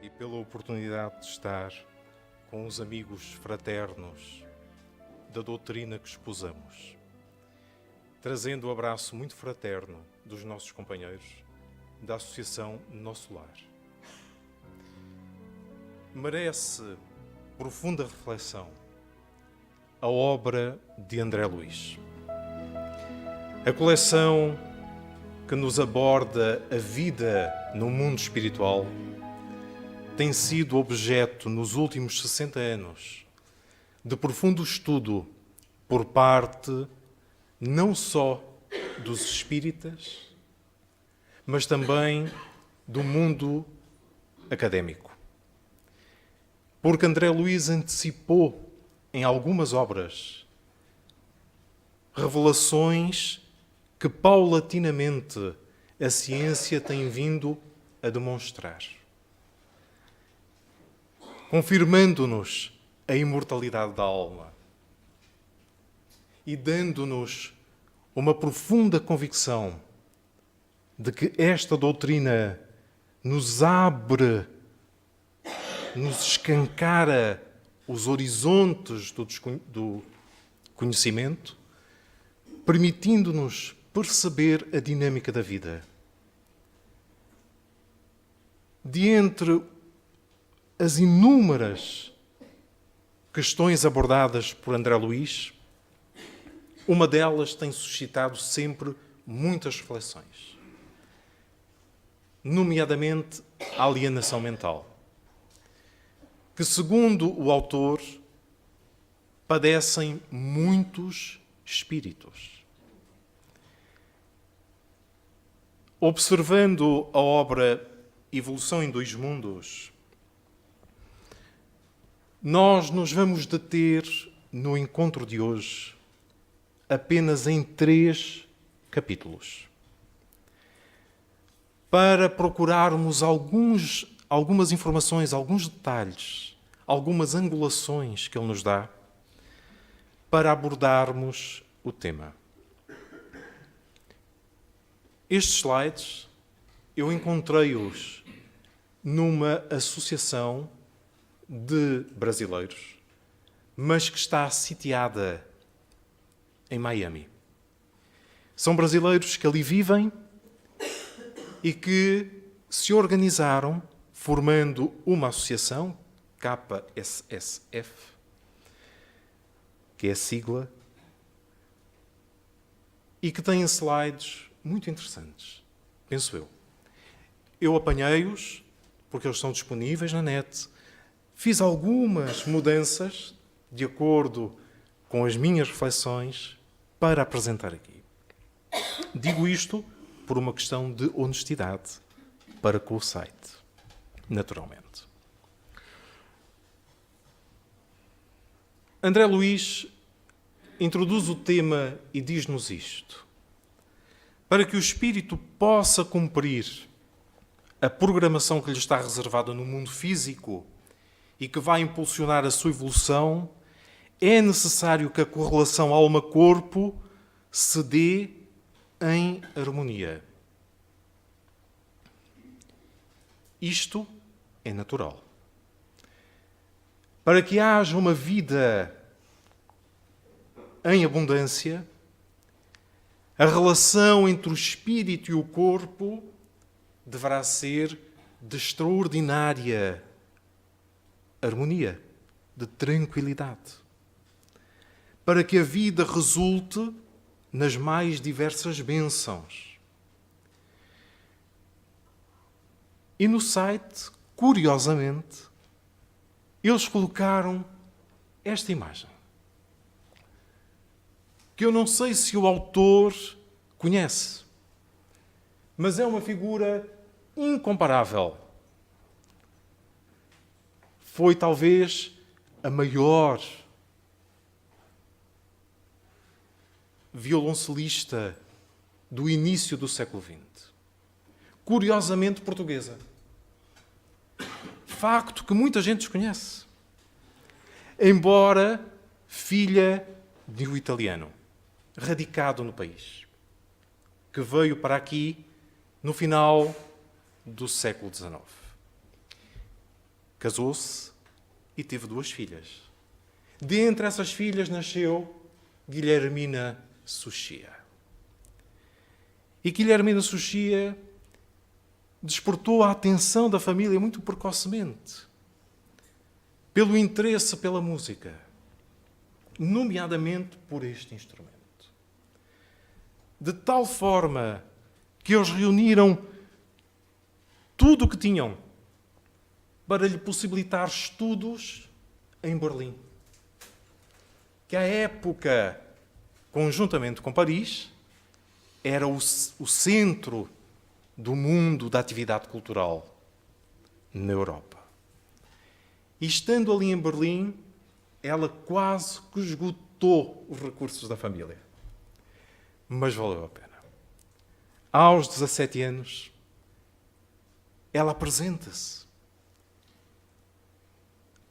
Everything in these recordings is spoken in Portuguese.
e pela oportunidade de estar com os amigos fraternos da doutrina que esposamos, trazendo o abraço muito fraterno dos nossos companheiros da Associação Nosso Lar. Merece profunda reflexão a obra de André Luiz. A coleção que nos aborda a vida no mundo espiritual tem sido objeto, nos últimos 60 anos, de profundo estudo por parte não só dos espíritas, mas também do mundo académico. Porque André Luiz antecipou em algumas obras revelações que paulatinamente a ciência tem vindo a demonstrar, confirmando-nos a imortalidade da alma e dando-nos uma profunda convicção de que esta doutrina nos abre, nos escancara os horizontes do conhecimento, permitindo-nos perceber a dinâmica da vida. De entre as inúmeras questões abordadas por André Luiz, uma delas tem suscitado sempre muitas reflexões, nomeadamente a alienação mental, que, segundo o autor, padecem muitos espíritos. Observando a obra Evolução em Dois Mundos, nós nos vamos deter no encontro de hoje apenas em 3 capítulos, para procurarmos algumas informações, alguns detalhes, algumas angulações que ele nos dá para abordarmos o tema. Estes slides eu encontrei-os numa associação de brasileiros, mas que está sitiada em Miami. São brasileiros que ali vivem e que se organizaram formando uma associação, KSSF, que é a sigla, e que tem slides muito interessantes, penso eu. Eu apanhei-os, porque eles estão disponíveis na net, fiz algumas mudanças de acordo com as minhas reflexões para apresentar aqui. Digo isto por uma questão de honestidade para com o site, naturalmente. André Luiz introduz o tema e diz-nos isto: para que o espírito possa cumprir a programação que lhe está reservada no mundo físico e que vai impulsionar a sua evolução, é necessário que a correlação alma-corpo se dê em harmonia. Isto é natural. Para que haja uma vida em abundância, a relação entre o espírito e o corpo deverá ser de extraordinária harmonia, de tranquilidade, para que a vida resulte nas mais diversas bênçãos. E no site, curiosamente, eles colocaram esta imagem, que eu não sei se o autor conhece, mas é uma figura incomparável. Foi talvez a maior violoncelista do início do século XX. Curiosamente portuguesa. Facto que muita gente desconhece. Embora filha de um italiano, radicado no país, que veio para aqui no final do século XIX. Casou-se e teve 2 filhas. Dentre essas filhas nasceu Guilhermina Suchia. E Guilhermina Suchia despertou a atenção da família muito precocemente pelo interesse pela música, nomeadamente por este instrumento. De tal forma que eles reuniram tudo o que tinham para lhe possibilitar estudos em Berlim, que à época, conjuntamente com Paris, era o centro do mundo da atividade cultural na Europa. E estando ali em Berlim, ela quase que esgotou os recursos da família. Mas valeu a pena. Aos 17 anos, ela apresenta-se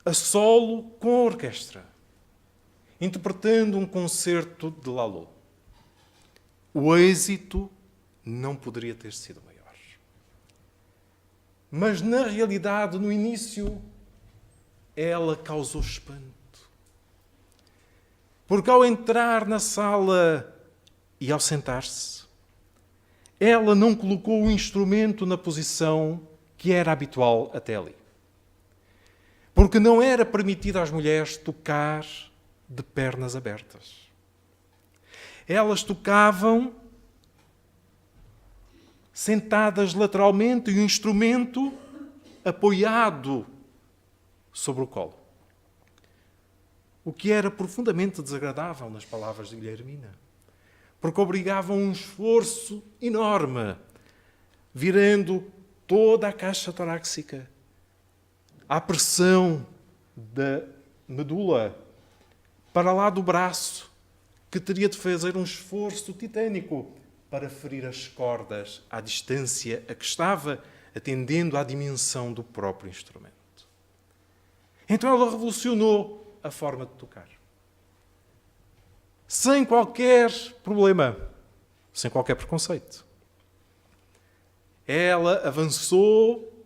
a solo com a orquestra, interpretando um concerto de Lalo. O êxito não poderia ter sido maior. Mas, na realidade, no início, ela causou espanto. Porque ao entrar na sala e ao sentar-se, ela não colocou o instrumento na posição que era habitual até ali. Porque não era permitido às mulheres tocar de pernas abertas. Elas tocavam sentadas lateralmente e o instrumento apoiado sobre o colo. O que era profundamente desagradável nas palavras de Guilhermina, porque obrigava a um esforço enorme, virando toda a caixa torácica à pressão da medula para lá do braço, que teria de fazer um esforço titânico para ferir as cordas à distância a que estava, atendendo à dimensão do próprio instrumento. Então ela revolucionou a forma de tocar. Sem qualquer problema, sem qualquer preconceito. Ela avançou,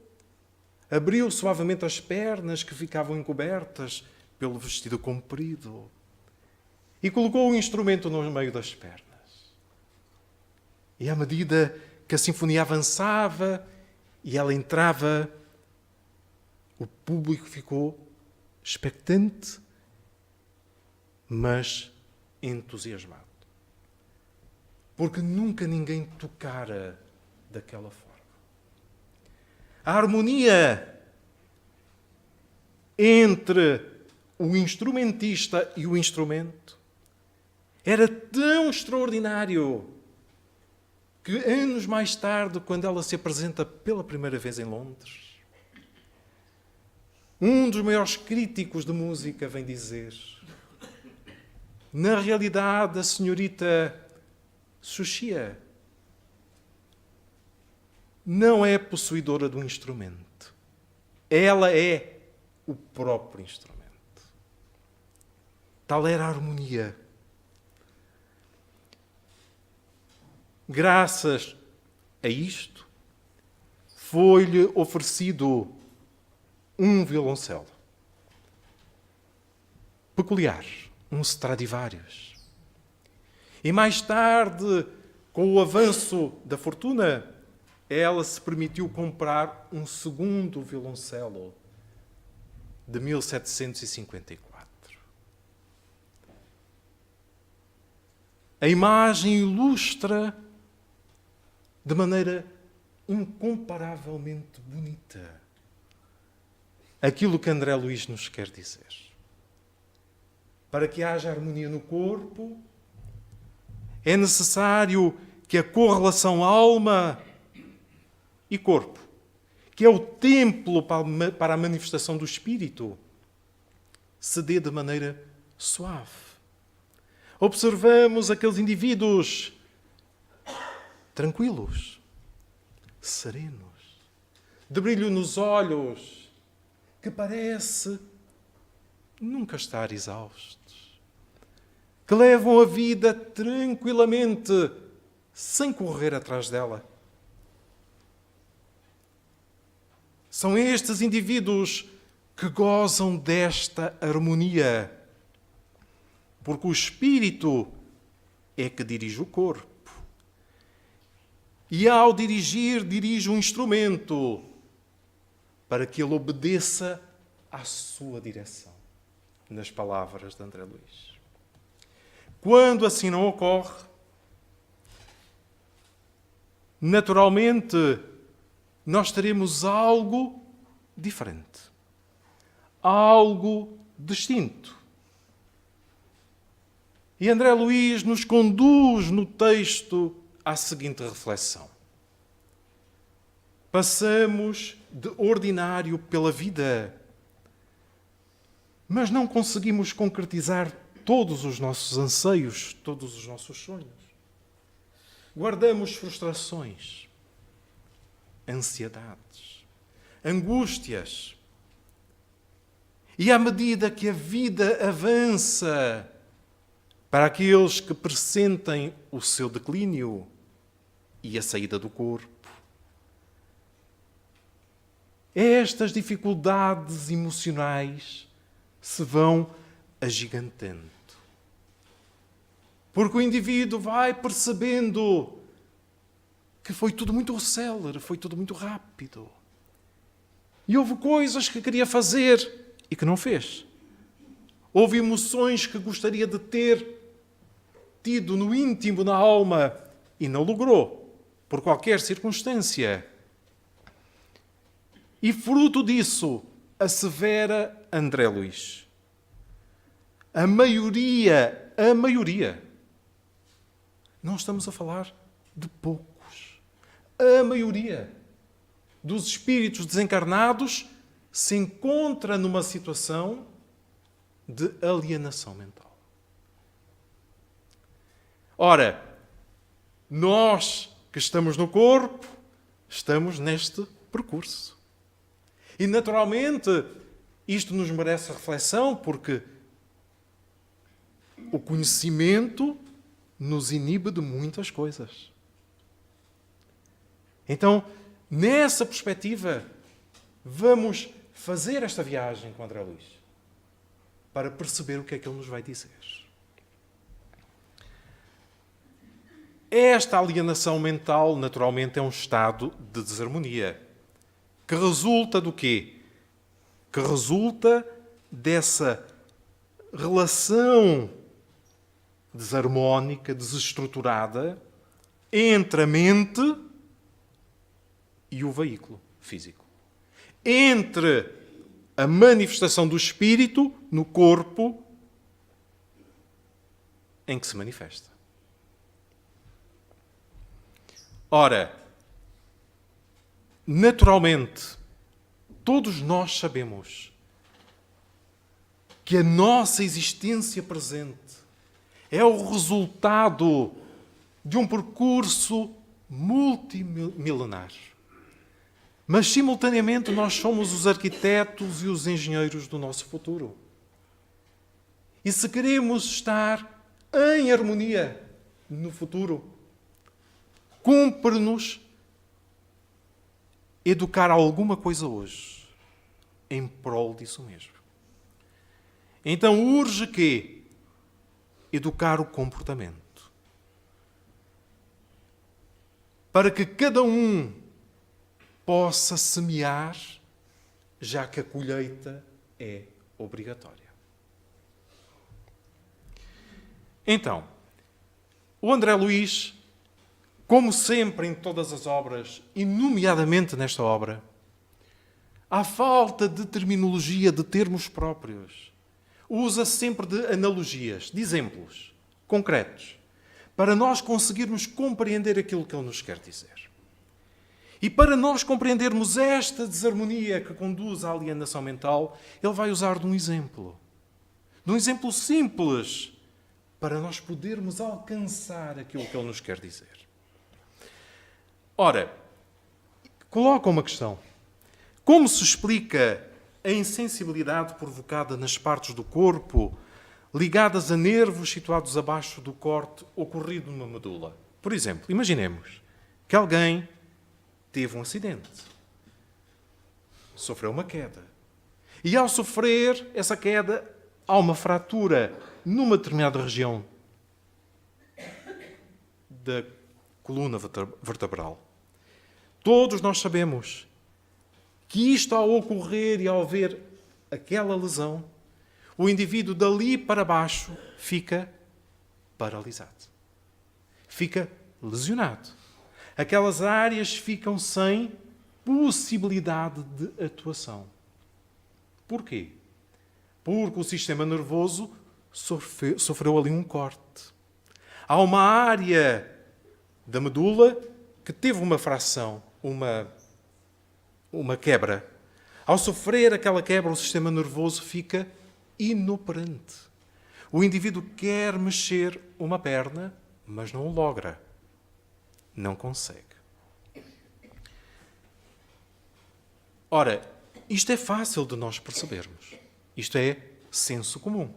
abriu suavemente as pernas que ficavam encobertas pelo vestido comprido e colocou o instrumento no meio das pernas. E à medida que a sinfonia avançava e ela entrava, o público ficou expectante, mas entusiasmado. Porque nunca ninguém tocara daquela forma. A harmonia entre o instrumentista e o instrumento era tão extraordinário que anos mais tarde, quando ela se apresenta pela primeira vez em Londres, um dos maiores críticos de música vem dizer: na realidade, a senhorita Suchia não é possuidora de um instrumento. Ela é o próprio instrumento. Tal era a harmonia. Graças a isto, foi-lhe oferecido um violoncelo peculiar, um Stradivarius. E mais tarde, com o avanço da fortuna, ela se permitiu comprar um segundo violoncelo de 1754. A imagem ilustra de maneira incomparavelmente bonita aquilo que André Luiz nos quer dizer. Para que haja harmonia no corpo, é necessário que a correlação alma e corpo, que é o templo para a manifestação do espírito, se dê de maneira suave. Observamos aqueles indivíduos tranquilos, serenos, de brilho nos olhos, que parece nunca estar exaustos, que levam a vida tranquilamente, sem correr atrás dela. São estes indivíduos que gozam desta harmonia, porque o Espírito é que dirige o corpo. E ao dirigir, dirige um instrumento para que ele obedeça à sua direção, nas palavras de André Luiz. Quando assim não ocorre, naturalmente nós teremos algo diferente, algo distinto. E André Luiz nos conduz no texto à seguinte reflexão. Passamos de ordinário pela vida, mas não conseguimos concretizar todos os nossos anseios, todos os nossos sonhos. Guardamos frustrações, ansiedades, angústias. E à medida que a vida avança para aqueles que pressentem o seu declínio e a saída do corpo, estas dificuldades emocionais se vão agigantando. Porque o indivíduo vai percebendo que foi tudo muito célere, foi tudo muito rápido. E houve coisas que queria fazer e que não fez. Houve emoções que gostaria de ter tido no íntimo, na alma, e não logrou, por qualquer circunstância. E fruto disso, assevera André Luiz, a maioria, não estamos a falar de poucos, a maioria dos espíritos desencarnados se encontra numa situação de alienação mental. Ora, nós que estamos no corpo, estamos neste percurso. E, naturalmente, isto nos merece reflexão, porque o conhecimento nos inibe de muitas coisas. Então, nessa perspectiva, vamos fazer esta viagem com André Luiz para perceber o que é que ele nos vai dizer. Esta alienação mental, naturalmente, é um estado de desarmonia. Que resulta do quê? Que resulta dessa relação desarmónica, desestruturada, entre a mente e o veículo físico. Entre a manifestação do espírito no corpo em que se manifesta. Ora, naturalmente, todos nós sabemos que a nossa existência presente é o resultado de um percurso multimilenar. Mas, simultaneamente, nós somos os arquitetos e os engenheiros do nosso futuro. E se queremos estar em harmonia no futuro, cumpre-nos educar alguma coisa hoje em prol disso mesmo. Então urge que educar o comportamento, para que cada um possa semear, já que a colheita é obrigatória. Então, o André Luiz, como sempre em todas as obras, e nomeadamente nesta obra, à falta de terminologia, de termos próprios, usa sempre de analogias, de exemplos concretos, para nós conseguirmos compreender aquilo que ele nos quer dizer. E para nós compreendermos esta desarmonia que conduz à alienação mental, ele vai usar de um exemplo simples, para nós podermos alcançar aquilo que ele nos quer dizer. Ora, coloca uma questão. Como se explica a insensibilidade provocada nas partes do corpo ligadas a nervos situados abaixo do corte ocorrido numa medula? Por exemplo, imaginemos que alguém teve um acidente, sofreu uma queda E ao sofrer essa queda, há uma fratura numa determinada região da coluna vertebral. Todos nós sabemos que isto, ao ocorrer e ao ver aquela lesão, o indivíduo dali para baixo fica paralisado. Fica lesionado. Aquelas áreas ficam sem possibilidade de atuação. Porquê? Porque o sistema nervoso sofreu ali um corte. Há uma área da medula que teve uma fração, uma quebra. Ao sofrer aquela quebra, o sistema nervoso fica inoperante. O indivíduo quer mexer uma perna, mas não o logra. Não consegue. Ora, isto é fácil de nós percebermos. Isto é senso comum.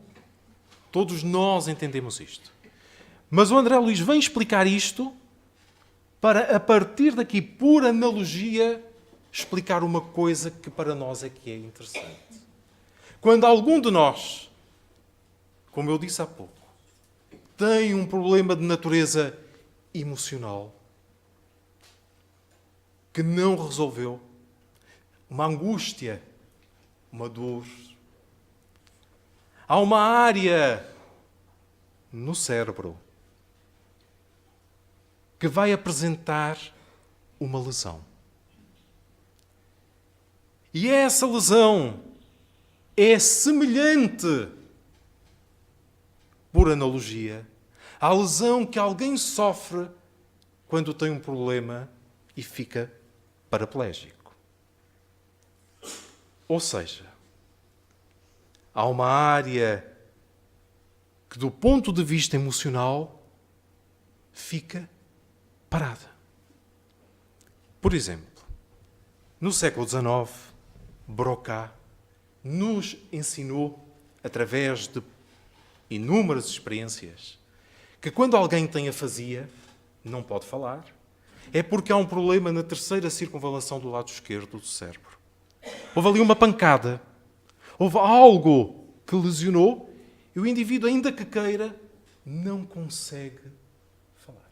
Todos nós entendemos isto. Mas o André Luís vem explicar isto para, a partir daqui, por analogia, explicar uma coisa que para nós é que é interessante. Quando algum de nós, como eu disse há pouco, tem um problema de natureza emocional que não resolveu, uma angústia, uma dor, há uma área no cérebro que vai apresentar uma lesão. E essa lesão é semelhante, por analogia, à lesão que alguém sofre quando tem um problema e fica paraplégico. Ou seja, há uma área que, do ponto de vista emocional, fica parada. Por exemplo, no século XIX, Broca nos ensinou, através de inúmeras experiências, que quando alguém tem afasia, não pode falar, é porque há um problema na terceira circunvalação do lado esquerdo do cérebro. Houve ali uma pancada, houve algo que lesionou e o indivíduo, ainda que queira, não consegue falar.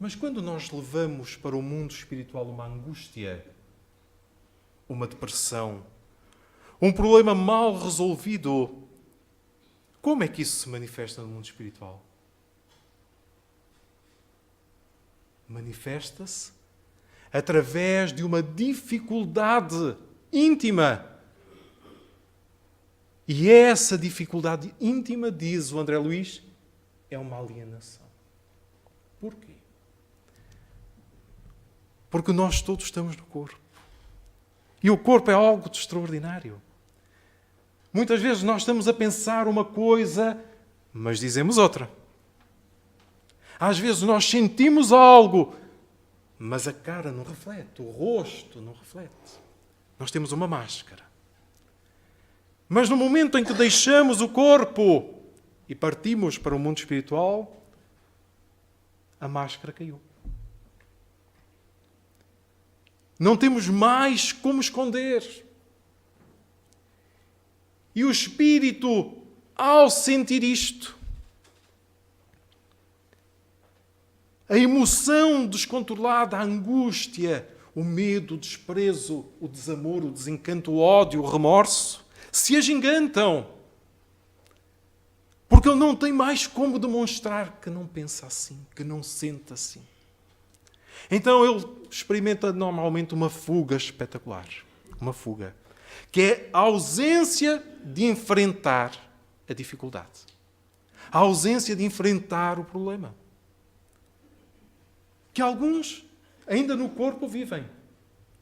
Mas quando nós levamos para o mundo espiritual uma angústia, uma depressão, um problema mal resolvido, como é que isso se manifesta no mundo espiritual? Manifesta-se através de uma dificuldade íntima. E essa dificuldade íntima, diz o André Luís, é uma alienação. Porquê? Porque nós todos estamos no corpo. E o corpo é algo de extraordinário. Muitas vezes nós estamos a pensar uma coisa, mas dizemos outra. Às vezes nós sentimos algo, mas a cara não reflete, o rosto não reflete. Nós temos uma máscara. Mas no momento em que deixamos o corpo e partimos para o mundo espiritual, a máscara caiu. Não temos mais como esconder. E o espírito, ao sentir isto, a emoção descontrolada, a angústia, o medo, o desprezo, o desamor, o desencanto, o ódio, o remorso, se agigantam. Porque ele não tem mais como demonstrar que não pensa assim, que não sente assim. Então ele experimenta normalmente uma fuga espetacular. Uma fuga. Que é a ausência de enfrentar a dificuldade. A ausência de enfrentar o problema. Que alguns, ainda no corpo, vivem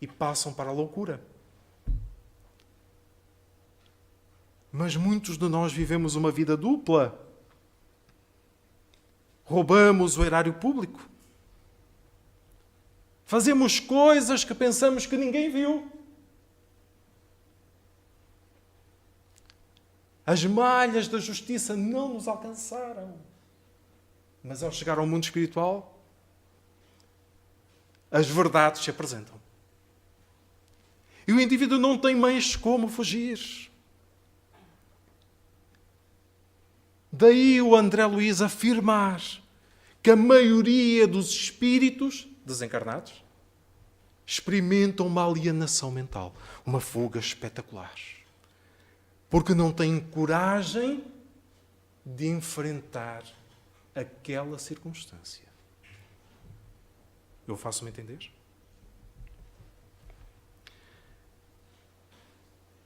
e passam para a loucura. Mas muitos de nós vivemos uma vida dupla. Roubamos o erário público. Fazemos coisas que pensamos que ninguém viu. As malhas da justiça não nos alcançaram. Mas ao chegar ao mundo espiritual, as verdades se apresentam. E o indivíduo não tem mais como fugir. Daí o André Luiz afirmar que a maioria dos espíritos desencarnados experimentam uma alienação mental, uma fuga espetacular. Porque não têm coragem de enfrentar aquela circunstância. Eu faço-me entender?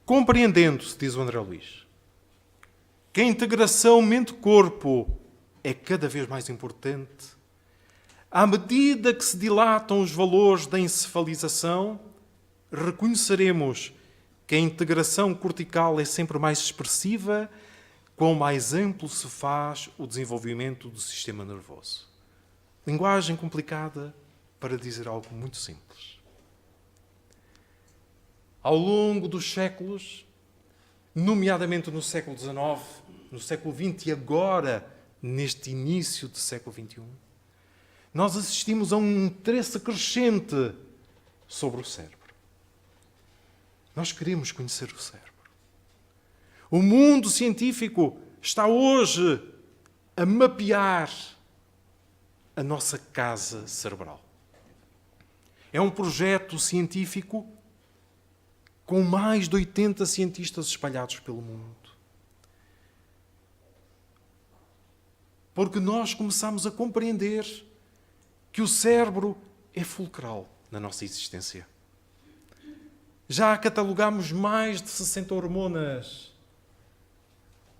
Compreendendo-se, diz o André Luiz, que a integração mente-corpo é cada vez mais importante, à medida que se dilatam os valores da encefalização, reconheceremos que a integração cortical é sempre mais expressiva, quão mais amplo se faz o desenvolvimento do sistema nervoso. Linguagem complicada para dizer algo muito simples. Ao longo dos séculos, nomeadamente no século XIX, no século XX e agora neste início do século XXI, nós assistimos a um interesse crescente sobre o cérebro. Nós queremos conhecer o cérebro. O mundo científico está hoje a mapear a nossa casa cerebral. É um projeto científico com mais de 80 cientistas espalhados pelo mundo. Porque nós começamos a compreender que o cérebro é fulcral na nossa existência. Já catalogamos mais de 60 hormonas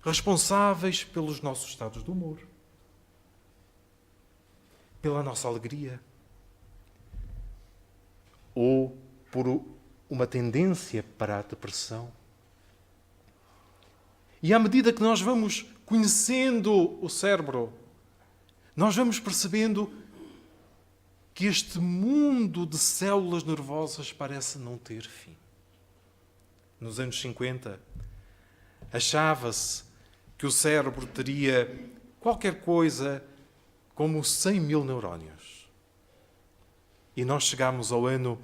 responsáveis pelos nossos estados de humor, pela nossa alegria, ou por uma tendência para a depressão. E à medida que nós vamos conhecendo o cérebro, nós vamos percebendo que este mundo de células nervosas parece não ter fim. Nos anos 50, achava-se que o cérebro teria qualquer coisa como 100 mil neurónios. E nós chegámos ao ano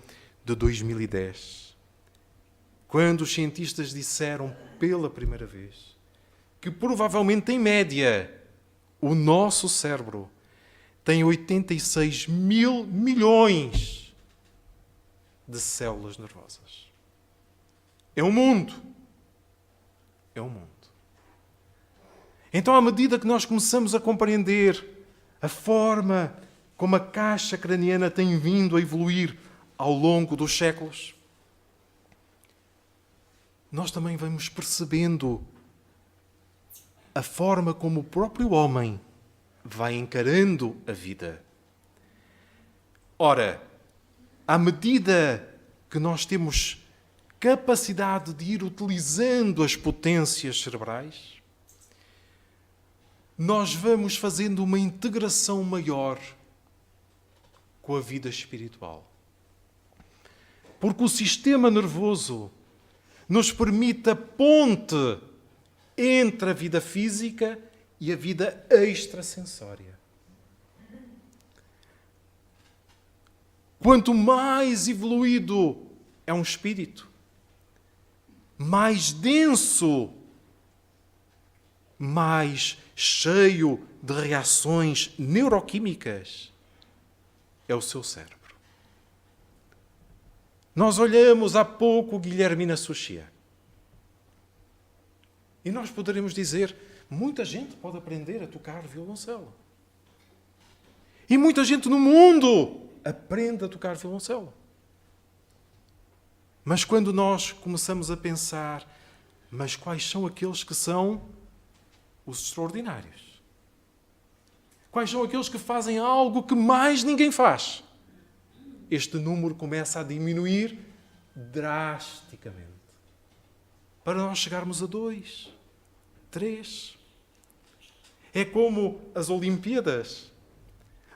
de 2010, quando os cientistas disseram pela primeira vez que provavelmente, em média, o nosso cérebro tem 86 mil milhões de células nervosas. É um mundo. É um mundo. Então, à medida que nós começamos a compreender a forma como a caixa craniana tem vindo a evoluir ao longo dos séculos, nós também vamos percebendo a forma como o próprio homem vai encarando a vida. Ora, à medida que nós temos capacidade de ir utilizando as potências cerebrais, nós vamos fazendo uma integração maior com a vida espiritual. Porque o sistema nervoso nos permite a ponte entre a vida física e a vida extrasensória. Quanto mais evoluído é um espírito, mais denso, mais cheio de reações neuroquímicas é o seu cérebro. Nós olhamos há pouco Guilhermina Suchia. E nós poderemos dizer, muita gente pode aprender a tocar violoncelo. E muita gente no mundo aprende a tocar violoncelo. Mas quando nós começamos a pensar, mas quais são aqueles que são os extraordinários? Quais são aqueles que fazem algo que mais ninguém faz? Este número começa a diminuir drasticamente. Para nós chegarmos a 2, 3. É como as Olimpíadas.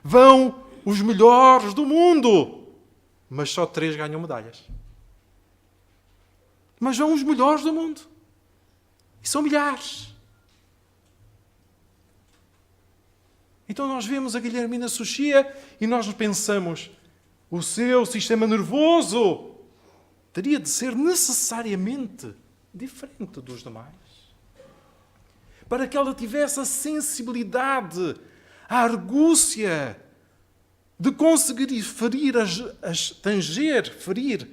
Vão os melhores do mundo, mas só 3 ganham medalhas. Mas vão os melhores do mundo. E são milhares. Então nós vemos a Guilhermina Suchia e nós pensamos, o seu sistema nervoso teria de ser necessariamente diferente dos demais. Para que ela tivesse a sensibilidade, a argúcia de conseguir ferir ferir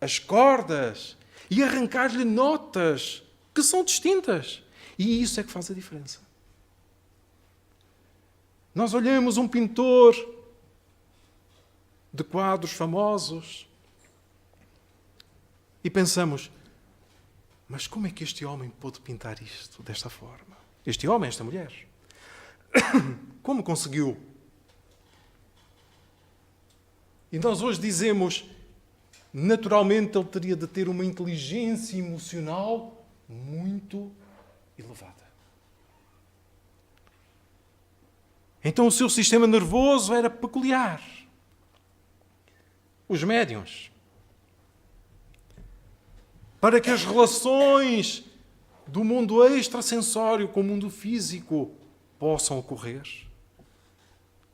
as cordas e arrancar-lhe notas que são distintas. E isso é que faz a diferença. Nós olhamos um pintor de quadros famosos e pensamos, mas como é que este homem pôde pintar isto desta forma? Este homem, esta mulher. Como conseguiu? E nós hoje dizemos, naturalmente ele teria de ter uma inteligência emocional muito elevada. Então o seu sistema nervoso era peculiar. Os médiuns, para que as relações do mundo extrasensório com o mundo físico possam ocorrer,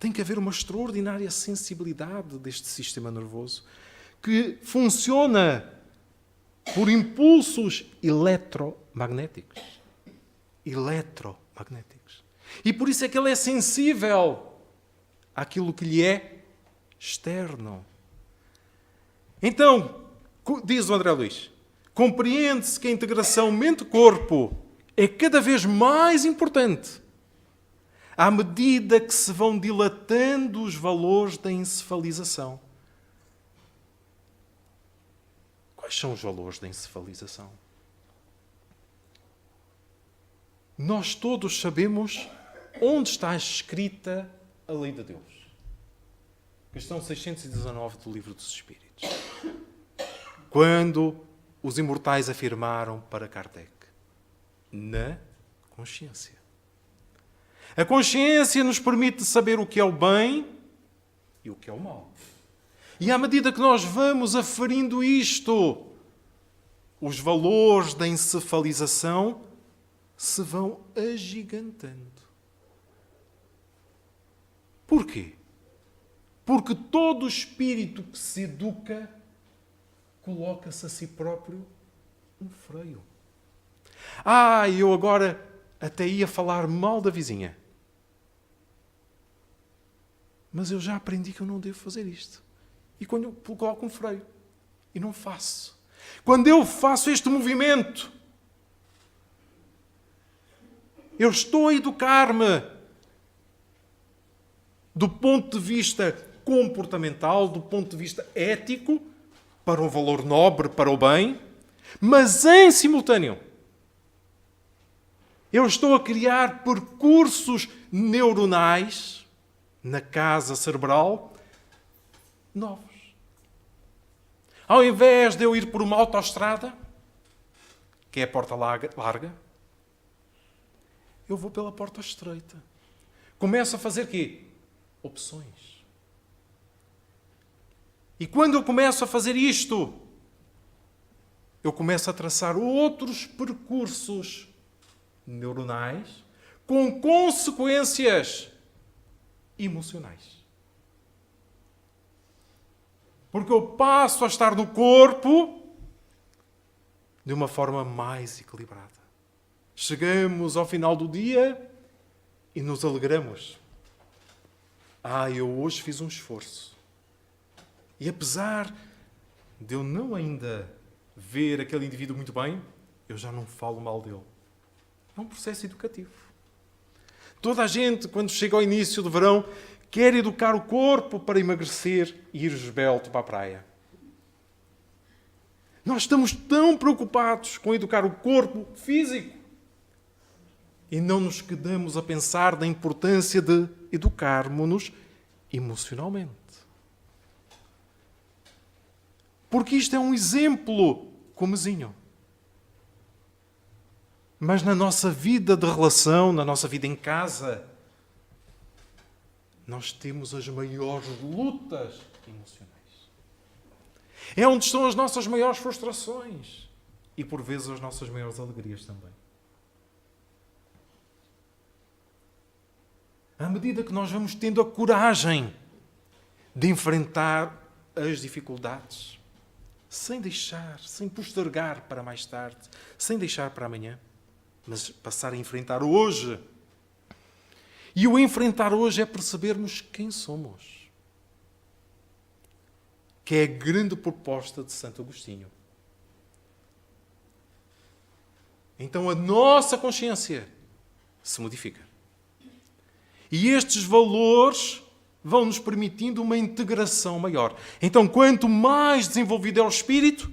tem que haver uma extraordinária sensibilidade deste sistema nervoso que funciona por impulsos eletromagnéticos. Eletromagnéticos. E por isso é que ele é sensível àquilo que lhe é externo. Então, diz o André Luís, compreende-se que a integração mente-corpo é cada vez mais importante à medida que se vão dilatando os valores da encefalização. Quais são os valores da encefalização? Nós todos sabemos onde está escrita a lei de Deus. Questão 619 do Livro dos Espíritos. Quando os imortais afirmaram para Kardec, na consciência. A consciência nos permite saber o que é o bem e o que é o mal. E à medida que nós vamos aferindo isto, os valores da encefalização se vão agigantando. Porquê? Porque todo espírito que se educa coloca-se a si próprio um freio. Eu agora até ia falar mal da vizinha. Mas eu já aprendi que eu não devo fazer isto. E quando eu coloco um freio e não faço. Quando eu faço este movimento, eu estou a educar-me do ponto de vista comportamental, do ponto de vista ético, para um valor nobre, para o bem, mas em simultâneo eu estou a criar percursos neuronais na casa cerebral novos. Ao invés de eu ir por uma autoestrada, que é a porta larga, eu vou pela porta estreita. Começo a fazer quê? Opções. E quando eu começo a fazer isto, eu começo a traçar outros percursos neuronais com consequências emocionais. Porque eu passo a estar no corpo de uma forma mais equilibrada. Chegamos ao final do dia e nos alegramos. Eu hoje fiz um esforço. E apesar de eu não ainda ver aquele indivíduo muito bem, eu já não falo mal dele. É um processo educativo. Toda a gente, quando chega ao início do verão, quer educar o corpo para emagrecer e ir esbelto para a praia. Nós estamos tão preocupados com educar o corpo físico e não nos quedamos a pensar na importância de educarmos-nos emocionalmente. Porque isto é um exemplo comezinho. Mas na nossa vida de relação, na nossa vida em casa, nós temos as maiores lutas emocionais. É onde estão as nossas maiores frustrações e, por vezes, as nossas maiores alegrias também. À medida que nós vamos tendo a coragem de enfrentar as dificuldades, sem deixar, sem postergar para mais tarde, sem deixar para amanhã, mas passar a enfrentar hoje. E o enfrentar hoje é percebermos quem somos, que é a grande proposta de Santo Agostinho. Então a nossa consciência se modifica. E estes valores vão nos permitindo uma integração maior. Então, quanto mais desenvolvido é o espírito,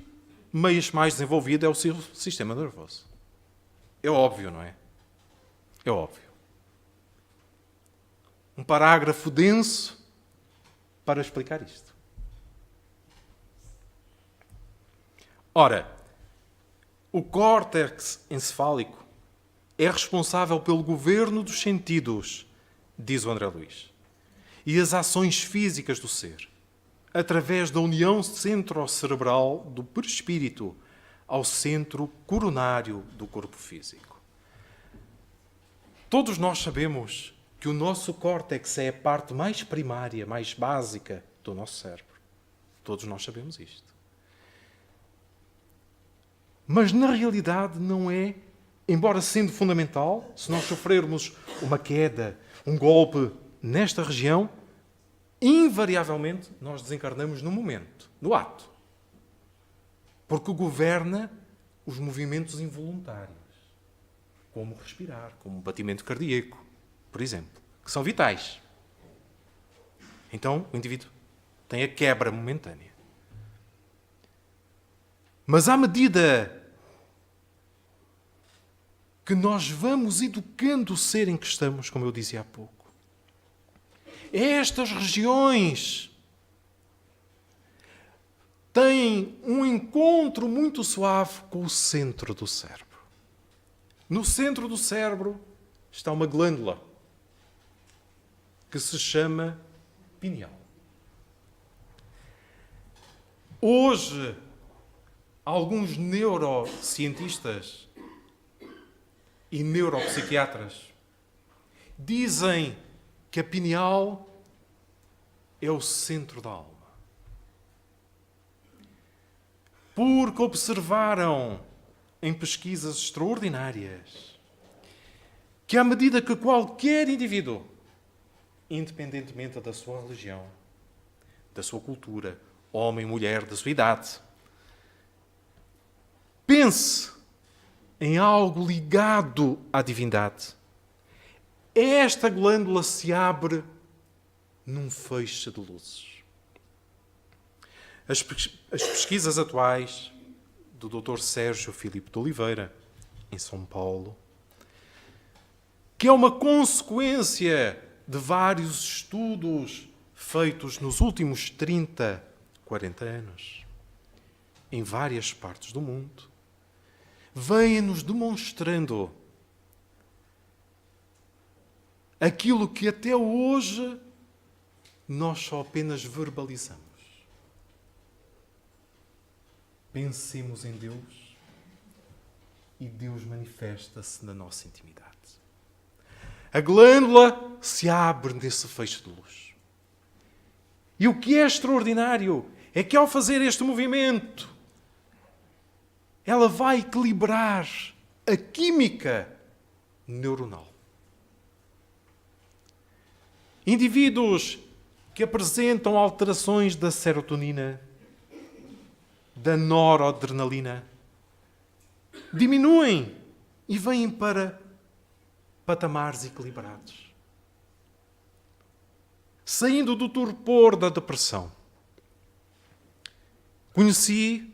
mais desenvolvido é o seu sistema nervoso. É óbvio, não é? É óbvio. Um parágrafo denso para explicar isto. Ora, o córtex encefálico é responsável pelo governo dos sentidos, diz o André Luiz, e as ações físicas do ser, através da união centrocerebral do perispírito ao centro coronário do corpo físico. Todos nós sabemos que o nosso córtex é a parte mais primária, mais básica do nosso cérebro. Todos nós sabemos isto. Mas, na realidade, não é, embora sendo fundamental, se nós sofrermos uma queda, um golpe nesta região, invariavelmente nós desencarnamos no momento, no ato. Porque governa os movimentos involuntários, como respirar, como um batimento cardíaco, por exemplo, que são vitais. Então, o indivíduo tem a quebra momentânea. Mas à medida que nós vamos educando o ser em que estamos, como eu dizia há pouco, estas regiões têm um encontro muito suave com o centro do cérebro. No centro do cérebro está uma glândula que se chama pineal. Hoje, alguns neurocientistas e neuropsiquiatras dizem que a pineal é o centro da alma. Porque observaram em pesquisas extraordinárias que à medida que qualquer indivíduo, independentemente da sua religião, da sua cultura, homem, mulher, da sua idade, pense em algo ligado à divindade, esta glândula se abre num feixe de luzes. As pesquisas atuais do Dr. Sérgio Filipe de Oliveira, em São Paulo, que é uma consequência de vários estudos feitos nos últimos 30, 40 anos, em várias partes do mundo, vêm-nos demonstrando aquilo que até hoje nós só apenas verbalizamos. Pensemos em Deus e Deus manifesta-se na nossa intimidade. A glândula se abre nesse feixe de luz. E o que é extraordinário é que ao fazer este movimento, ela vai equilibrar a química neuronal. Indivíduos que apresentam alterações da serotonina, da noradrenalina, diminuem e vêm para patamares equilibrados. Saindo do torpor da depressão. Conheci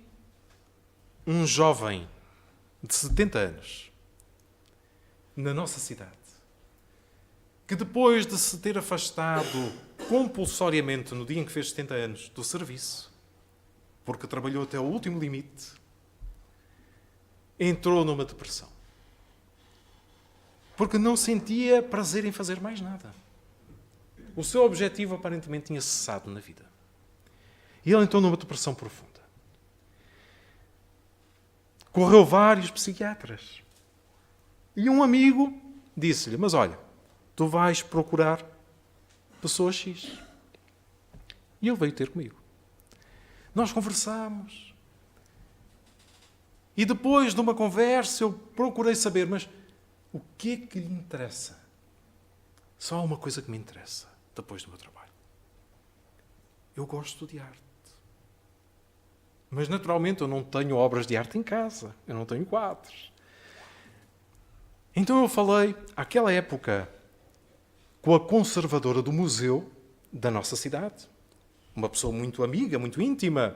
um jovem de 70 anos, na nossa cidade, que depois de se ter afastado compulsoriamente no dia em que fez 70 anos do serviço, porque trabalhou até o último limite, entrou numa depressão. Porque não sentia prazer em fazer mais nada. O seu objetivo aparentemente tinha cessado na vida. E ele entrou numa depressão profunda. Correu vários psiquiatras. E um amigo disse-lhe, mas olha, tu vais procurar pessoa X. E ele veio ter comigo. Nós conversámos E depois de uma conversa eu procurei saber, mas o que é que lhe interessa? Só há uma coisa que me interessa depois do meu trabalho. Eu gosto de arte. Mas naturalmente eu não tenho obras de arte em casa. Eu não tenho quadros. Então eu falei, àquela época, com a conservadora do museu da nossa cidade. Uma pessoa muito amiga, muito íntima.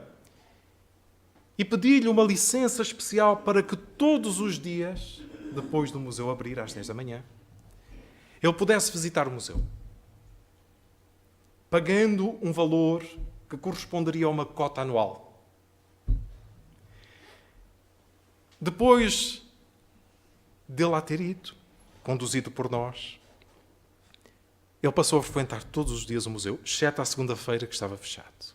E pedi-lhe uma licença especial para que todos os dias, depois do museu abrir às 10 da manhã, ele pudesse visitar o museu, pagando um valor que corresponderia a uma cota anual. Depois de lá ter ido, conduzido por nós, ele passou a frequentar todos os dias o museu, exceto à segunda-feira, que estava fechado.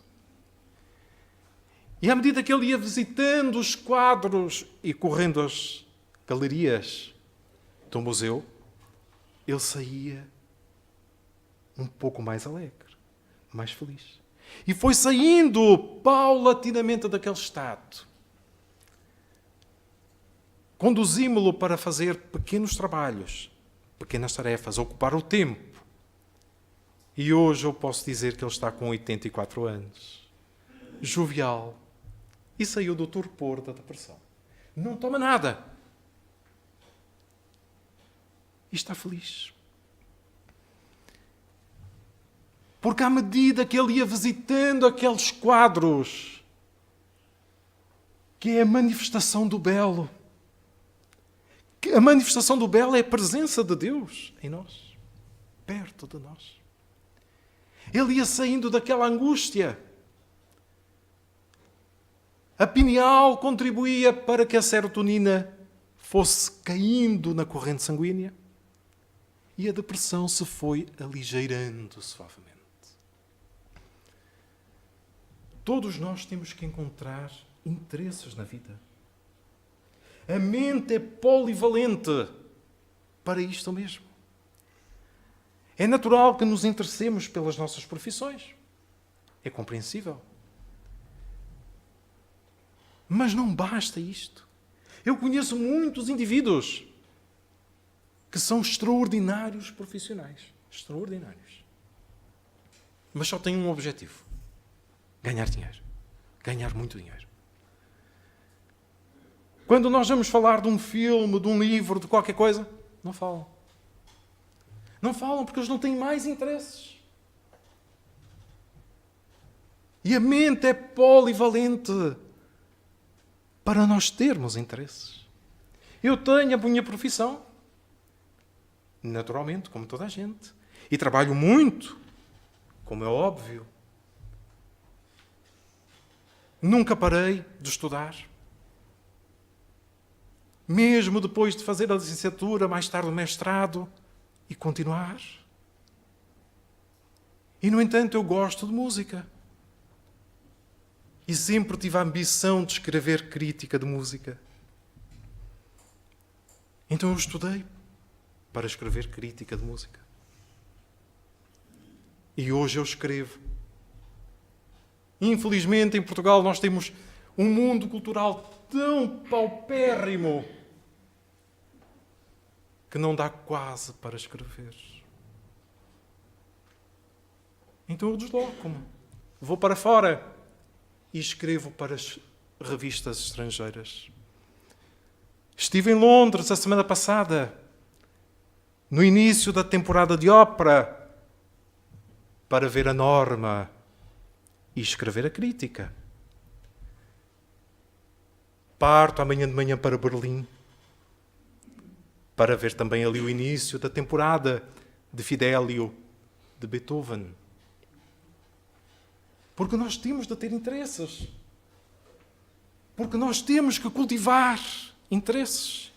E à medida que ele ia visitando os quadros e correndo as galerias do museu, ele saía um pouco mais alegre, mais feliz. E foi saindo paulatinamente daquele estado. Conduzimos-lo para fazer pequenos trabalhos, pequenas tarefas, ocupar o tempo. E hoje eu posso dizer que ele está com 84 anos. Jovial. E saiu do torpor da depressão. Não toma nada. E está feliz. Porque à medida que ele ia visitando aqueles quadros, que é a manifestação do belo, a manifestação do belo é a presença de Deus em nós, perto de nós. Ele ia saindo daquela angústia. A pineal contribuía para que a serotonina fosse caindo na corrente sanguínea e a depressão se foi aligeirando suavemente. Todos nós temos que encontrar interesses na vida. A mente é polivalente para isto mesmo. É natural que nos interessemos pelas nossas profissões. É compreensível. Mas não basta isto. Eu conheço muitos indivíduos que são extraordinários profissionais. Extraordinários. Mas só têm um objetivo. Ganhar dinheiro. Ganhar muito dinheiro. Quando nós vamos falar de um filme, de um livro, de qualquer coisa, não falam. Não falam porque eles não têm mais interesses. E a mente é polivalente para nós termos interesses. Eu tenho a minha profissão, naturalmente, como toda a gente, e trabalho muito, como é óbvio. Nunca parei de estudar. Mesmo depois de fazer a licenciatura, mais tarde o mestrado, e continuar. E, no entanto, eu gosto de música. E sempre tive a ambição de escrever crítica de música. Então eu estudei para escrever crítica de música. E hoje eu escrevo. Infelizmente, em Portugal, nós temos um mundo cultural tão paupérrimo que não dá quase para escrever. Então eu desloco-me. Vou para fora e escrevo para as revistas estrangeiras. Estive em Londres a semana passada, no início da temporada de ópera, para ver a Norma e escrever a crítica. Parto amanhã de manhã para Berlim, para ver também ali o início da temporada de Fidelio, de Beethoven. Porque nós temos de ter interesses. Porque nós temos que cultivar interesses.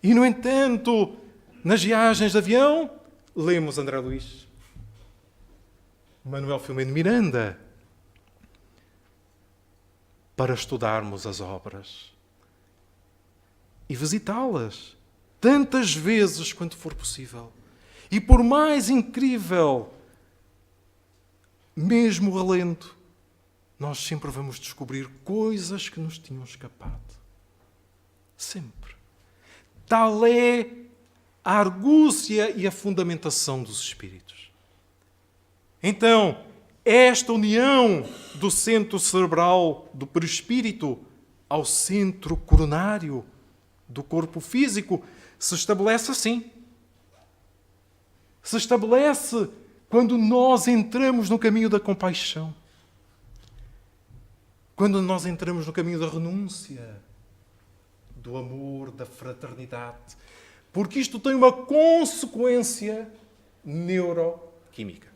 E, no entanto, nas viagens de avião, lemos André Luís, Manuel Filomeno Miranda, para estudarmos as obras e visitá-las tantas vezes quanto for possível. E por mais incrível, mesmo relento, nós sempre vamos descobrir coisas que nos tinham escapado. Sempre. Tal é a argúcia e a fundamentação dos espíritos. Então, esta união do centro cerebral do perispírito ao centro coronário do corpo físico se estabelece assim. Se estabelece quando nós entramos no caminho da compaixão. Quando nós entramos no caminho da renúncia, do amor, da fraternidade. Porque isto tem uma consequência neuroquímica.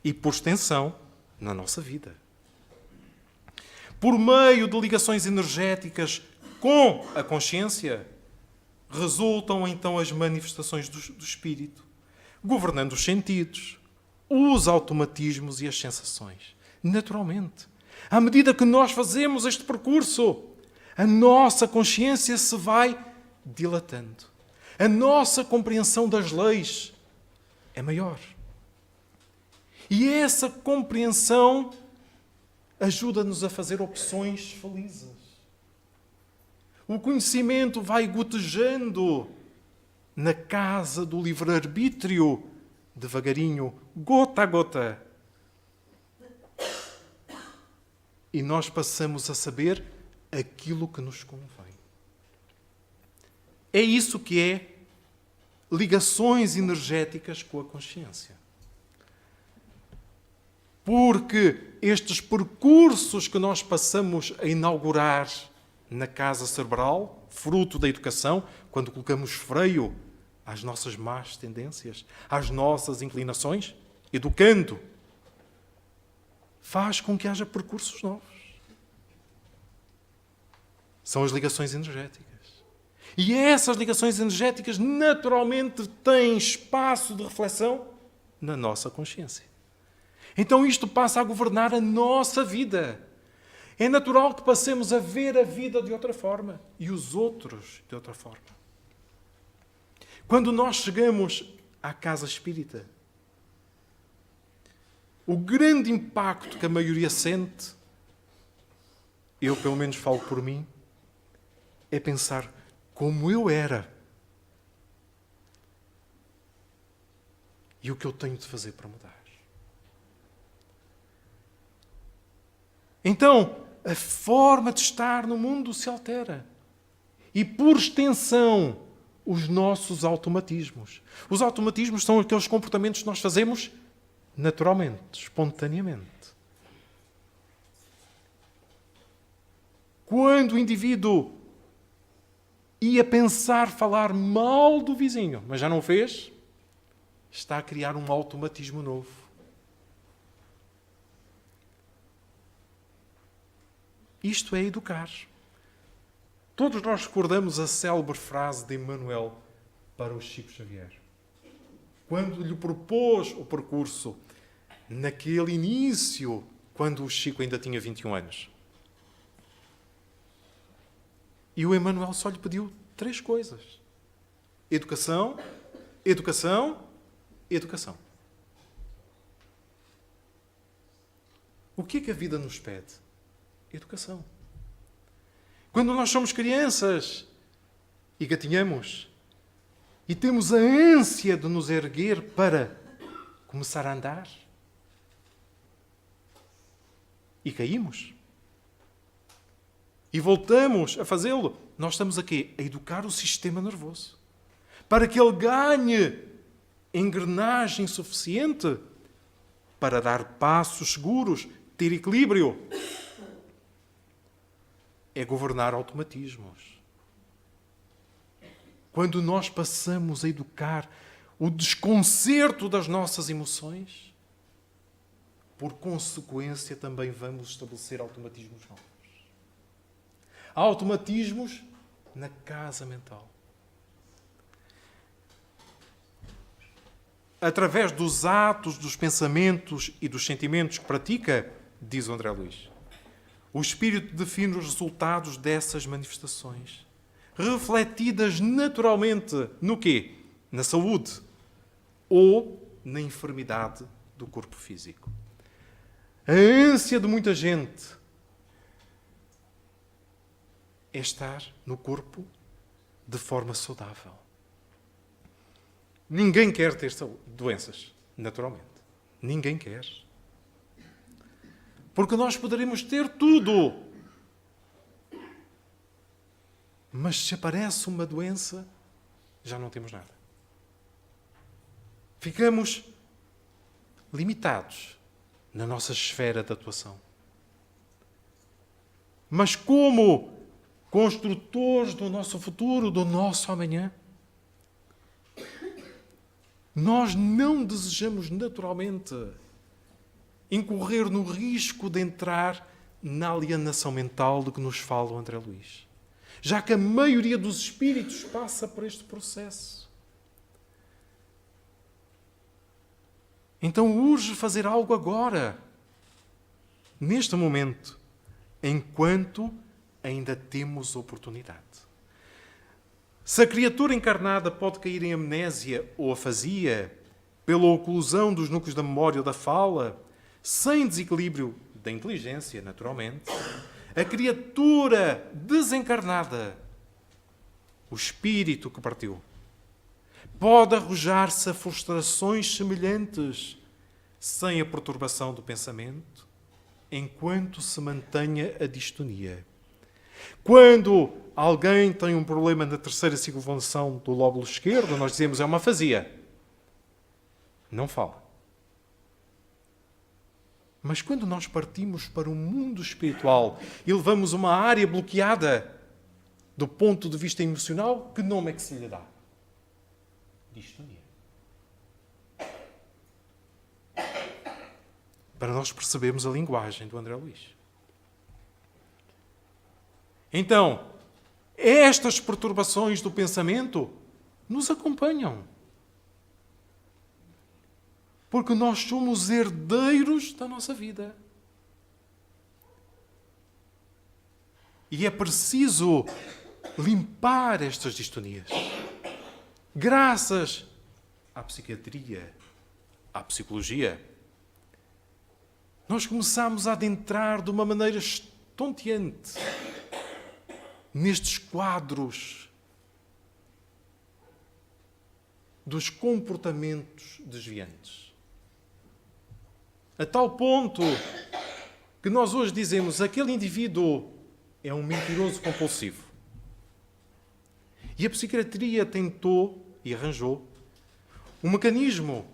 E, por extensão, na nossa vida. Por meio de ligações energéticas com a consciência, resultam então as manifestações do espírito, governando os sentidos, os automatismos e as sensações. Naturalmente. À medida que nós fazemos este percurso, a nossa consciência se vai dilatando. A nossa compreensão das leis é maior. E essa compreensão ajuda-nos a fazer opções felizes. O conhecimento vai gotejando na casa do livre-arbítrio, devagarinho, gota a gota. E nós passamos a saber aquilo que nos convém. É isso que é ligações energéticas com a consciência. Porque estes percursos que nós passamos a inaugurar na casa cerebral, fruto da educação, quando colocamos freio às nossas más tendências, às nossas inclinações, educando, faz com que haja percursos novos. São as ligações energéticas. E essas ligações energéticas naturalmente têm espaço de reflexão na nossa consciência. Então isto passa a governar a nossa vida. É natural que passemos a ver a vida de outra forma e os outros de outra forma. Quando nós chegamos à casa espírita, o grande impacto que a maioria sente, eu pelo menos falo por mim, é pensar como eu era e o que eu tenho de fazer para mudar. Então, a forma de estar no mundo se altera. E, por extensão, os nossos automatismos. Os automatismos são aqueles comportamentos que nós fazemos naturalmente, espontaneamente. Quando o indivíduo ia pensar falar mal do vizinho, mas já não o fez, está a criar um automatismo novo. Isto é educar. Todos nós recordamos a célebre frase de Emmanuel para o Chico Xavier. Quando lhe propôs o percurso, naquele início, quando o Chico ainda tinha 21 anos. E o Emmanuel só lhe pediu 3 coisas. Educação, educação, educação. O que é que a vida nos pede? Educação. Quando nós somos crianças e gatinhamos e temos a ânsia de nos erguer para começar a andar e caímos e voltamos a fazê-lo, nós estamos aqui a educar o sistema nervoso para que ele ganhe engrenagem suficiente para dar passos seguros, ter equilíbrio. É governar automatismos. Quando nós passamos a educar o desconcerto das nossas emoções, por consequência também vamos estabelecer automatismos novos. Há automatismos na casa mental. Através dos atos, dos pensamentos e dos sentimentos que pratica, diz o André Luís, o espírito define os resultados dessas manifestações, refletidas naturalmente no quê? Na saúde ou na enfermidade do corpo físico. A ânsia de muita gente é estar no corpo de forma saudável. Ninguém quer ter doenças, naturalmente. Ninguém quer. Porque nós poderemos ter tudo. Mas se aparece uma doença, já não temos nada. Ficamos limitados na nossa esfera de atuação. Mas como construtores do nosso futuro, do nosso amanhã, nós não desejamos naturalmente incorrer no risco de entrar na alienação mental de que nos fala o André Luís, já que a maioria dos espíritos passa por este processo. Então urge fazer algo agora, neste momento, enquanto ainda temos oportunidade. Se a criatura encarnada pode cair em amnésia ou afasia, pela oclusão dos núcleos da memória ou da fala, sem desequilíbrio da inteligência, naturalmente, a criatura desencarnada, o espírito que partiu, pode arrojar-se a frustrações semelhantes, sem a perturbação do pensamento, enquanto se mantenha a distonia. Quando alguém tem um problema na terceira circunvalação do lóbulo esquerdo, nós dizemos é uma afasia. Não fala. Mas quando nós partimos para o mundo espiritual e levamos uma área bloqueada do ponto de vista emocional, que nome é que se lhe dá? Distonia. Para nós percebermos a linguagem do André Luís. Então, estas perturbações do pensamento nos acompanham. Porque nós somos herdeiros da nossa vida. E é preciso limpar estas distonias. Graças à psiquiatria, à psicologia, nós começamos a adentrar de uma maneira estonteante nestes quadros dos comportamentos desviantes. A tal ponto que nós hoje dizemos aquele indivíduo é um mentiroso compulsivo. E a psiquiatria tentou e arranjou um mecanismo,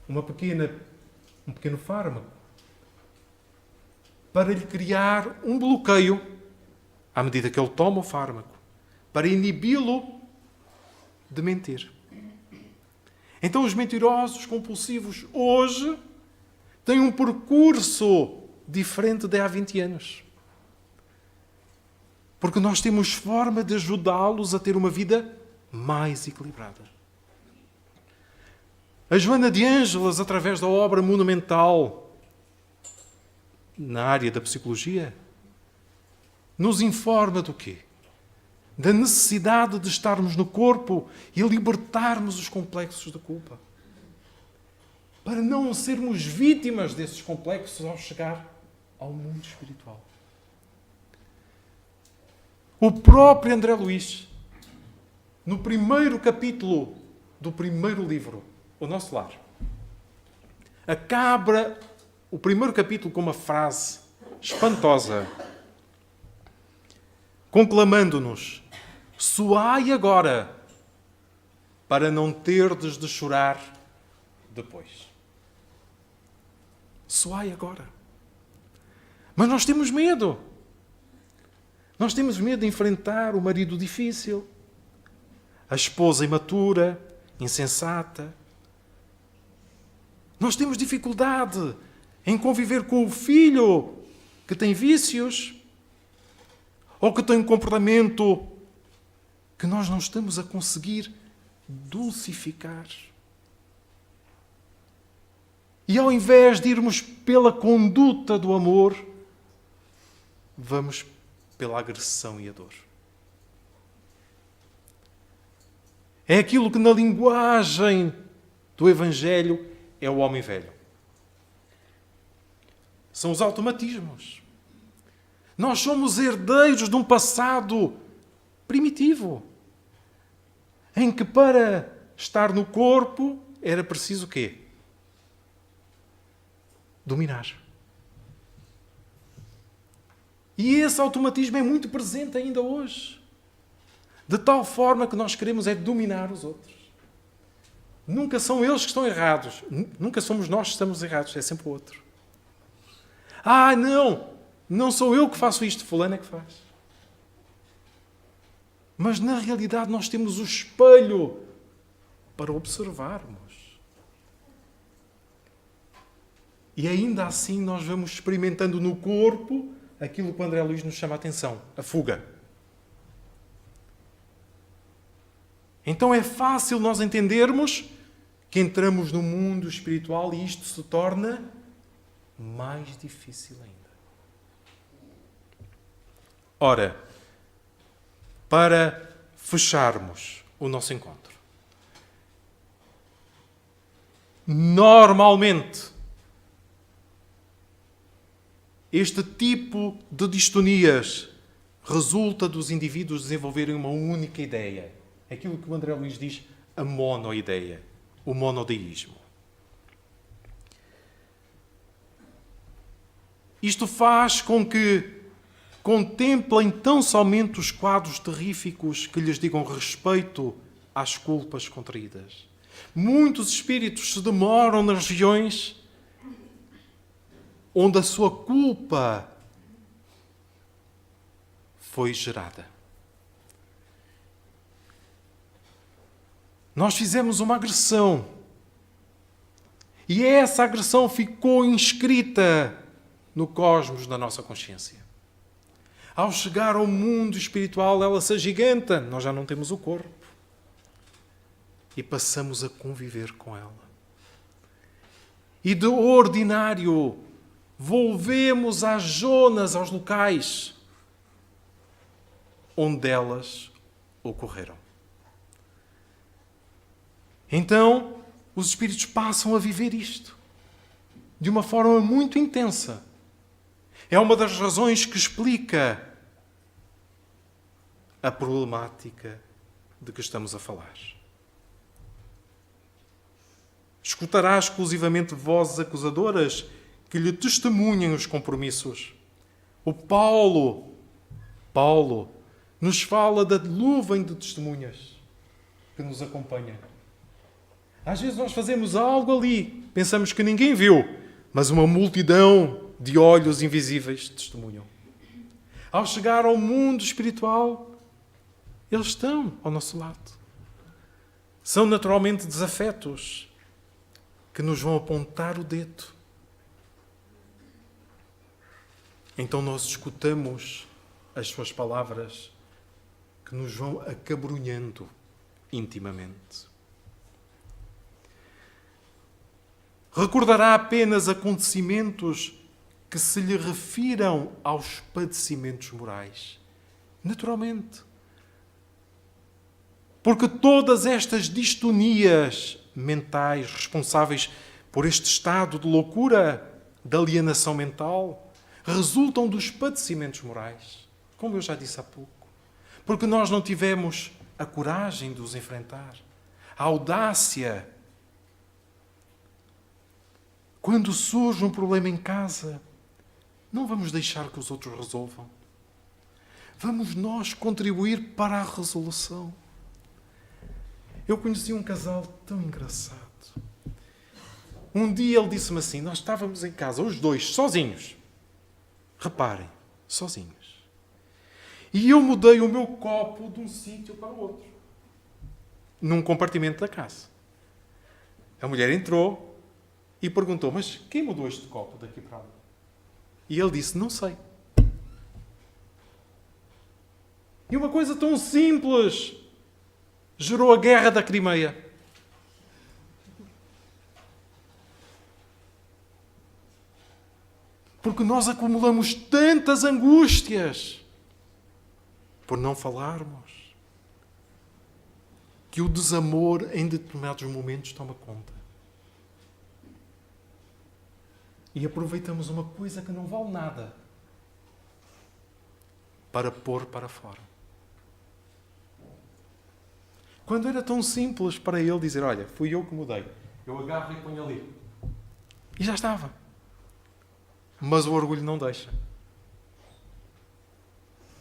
um pequeno fármaco, para lhe criar um bloqueio à medida que ele toma o fármaco, para inibi-lo de mentir. Então os mentirosos compulsivos hoje têm um percurso diferente de há 20 anos. Porque nós temos forma de ajudá-los a ter uma vida mais equilibrada. A Joana de Ângeles, através da obra monumental na área da psicologia, nos informa do quê? Da necessidade de estarmos no corpo e libertarmos os complexos de culpa. Para não sermos vítimas desses complexos ao chegar ao mundo espiritual. O próprio André Luís, no primeiro capítulo do primeiro livro, O Nosso Lar, acaba o primeiro capítulo com uma frase espantosa, conclamando-nos: soai agora, para não terdes de chorar depois. Soai agora. Mas nós temos medo. Nós temos medo de enfrentar o marido difícil, a esposa imatura, insensata. Nós temos dificuldade em conviver com o filho que tem vícios ou que tem um comportamento que nós não estamos a conseguir dulcificar. E ao invés de irmos pela conduta do amor, vamos pela agressão e a dor. É aquilo que na linguagem do Evangelho é o homem velho. São os automatismos. Nós somos herdeiros de um passado primitivo, em que para estar no corpo era preciso o quê? Dominar. E esse automatismo é muito presente ainda hoje. De tal forma que nós queremos é dominar os outros. Nunca são eles que estão errados. Nunca somos nós que estamos errados. É sempre o outro. Ah, não sou eu que faço isto. Fulano é que faz. Mas na realidade nós temos o espelho para observarmos. E ainda assim nós vamos experimentando no corpo aquilo que o André Luís nos chama a atenção, a fuga. Então é fácil nós entendermos que entramos no mundo espiritual e isto se torna mais difícil ainda. Ora, para fecharmos o nosso encontro, normalmente, este tipo de distonias resulta dos indivíduos desenvolverem uma única ideia. Aquilo que o André Luís diz, a monoideia, o monodeísmo. Isto faz com que contemplem tão somente os quadros terríficos que lhes digam respeito às culpas contraídas. Muitos espíritos se demoram nas regiões onde a sua culpa foi gerada. Nós fizemos uma agressão e essa agressão ficou inscrita no cosmos da nossa consciência. Ao chegar ao mundo espiritual, ela se agiganta, nós já não temos o corpo e passamos a conviver com ela. E do ordinário volvemos às zonas, aos locais onde elas ocorreram. Então, os espíritos passam a viver isto de uma forma muito intensa. É uma das razões que explica a problemática de que estamos a falar. Escutará exclusivamente vozes acusadoras que lhe testemunhem os compromissos. O Paulo nos fala da nuvem de testemunhas que nos acompanha. Às vezes nós fazemos algo ali, pensamos que ninguém viu, mas uma multidão de olhos invisíveis testemunham. Ao chegar ao mundo espiritual, eles estão ao nosso lado. São naturalmente desafetos que nos vão apontar o dedo. Então nós escutamos as suas palavras que nos vão acabrunhando intimamente. Recordará apenas acontecimentos que se lhe refiram aos padecimentos morais. Naturalmente. Porque todas estas distonias mentais responsáveis por este estado de loucura, de alienação mental, resultam dos padecimentos morais, como eu já disse há pouco. Porque nós não tivemos a coragem de os enfrentar, a audácia. Quando surge um problema em casa, não vamos deixar que os outros resolvam. Vamos nós contribuir para a resolução. Eu conheci um casal tão engraçado. Um dia ele disse-me assim, nós estávamos em casa, os dois, sozinhos. Reparem, sozinhos. E eu mudei o meu copo de um sítio para o outro. Num compartimento da casa. A mulher entrou e perguntou, mas quem mudou este copo daqui para lá? E ele disse, não sei. E uma coisa tão simples gerou a guerra da Crimeia. Porque nós acumulamos tantas angústias por não falarmos, que o desamor em determinados momentos toma conta. e aproveitamos uma coisa que não vale nada para pôr para fora. Quando era tão simples para ele dizer, olha, fui eu que mudei. Eu agarro e ponho ali. E já estava. Mas o orgulho não deixa.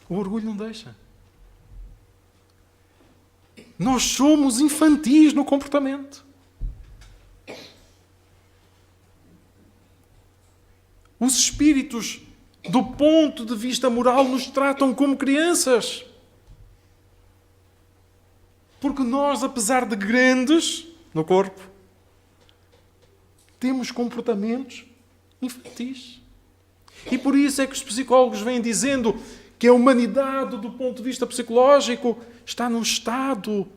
O orgulho não deixa. Nós somos infantis no comportamento. Os espíritos, do ponto de vista moral, nos tratam como crianças. Porque nós, apesar de grandes no corpo, temos comportamentos infantis. E por isso é que os psicólogos vêm dizendo que a humanidade, do ponto de vista psicológico, está num estado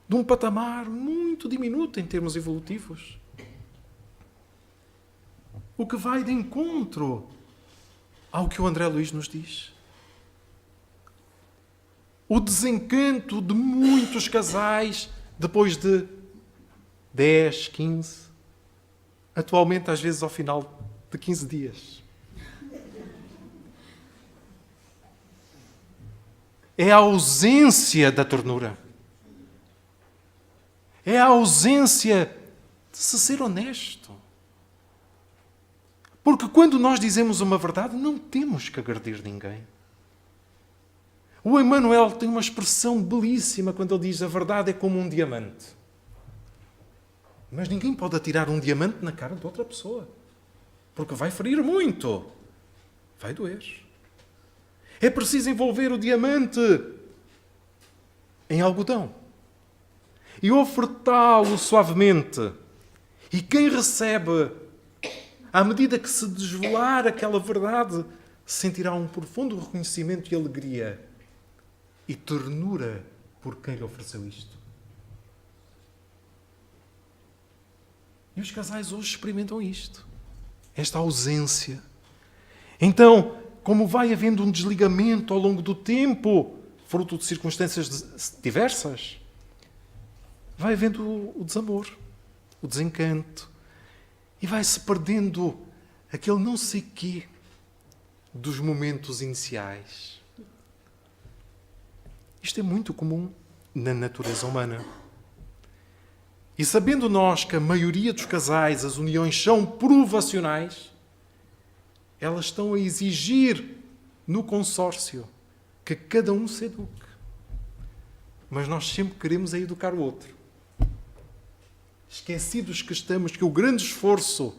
de um patamar muito diminuto em termos evolutivos. O que vai de encontro ao que o André Luiz nos diz. O desencanto de muitos casais depois de 10, 15, atualmente às vezes ao final de 15 dias. É a ausência da ternura. É a ausência de se ser honesto. Porque quando nós dizemos uma verdade, não temos que agredir ninguém. O Emmanuel tem uma expressão belíssima quando ele diz: a verdade é como um diamante. Mas ninguém pode atirar um diamante na cara de outra pessoa. Porque vai ferir muito. Vai doer. É preciso envolver o diamante em algodão e ofertá-lo suavemente. E quem recebe, à medida que se desvelar aquela verdade, sentirá um profundo reconhecimento e alegria e ternura por quem lhe ofereceu isto. E os casais hoje experimentam isto. Esta ausência. Então, como vai havendo um desligamento ao longo do tempo, fruto de circunstâncias diversas, vai havendo o desamor, o desencanto, e vai-se perdendo aquele não sei quê dos momentos iniciais. Isto é muito comum na natureza humana. E sabendo nós que a maioria dos casais, as uniões são provacionais, elas estão a exigir no consórcio que cada um se eduque. Mas nós sempre queremos é educar o outro. Esquecidos que estamos que o grande esforço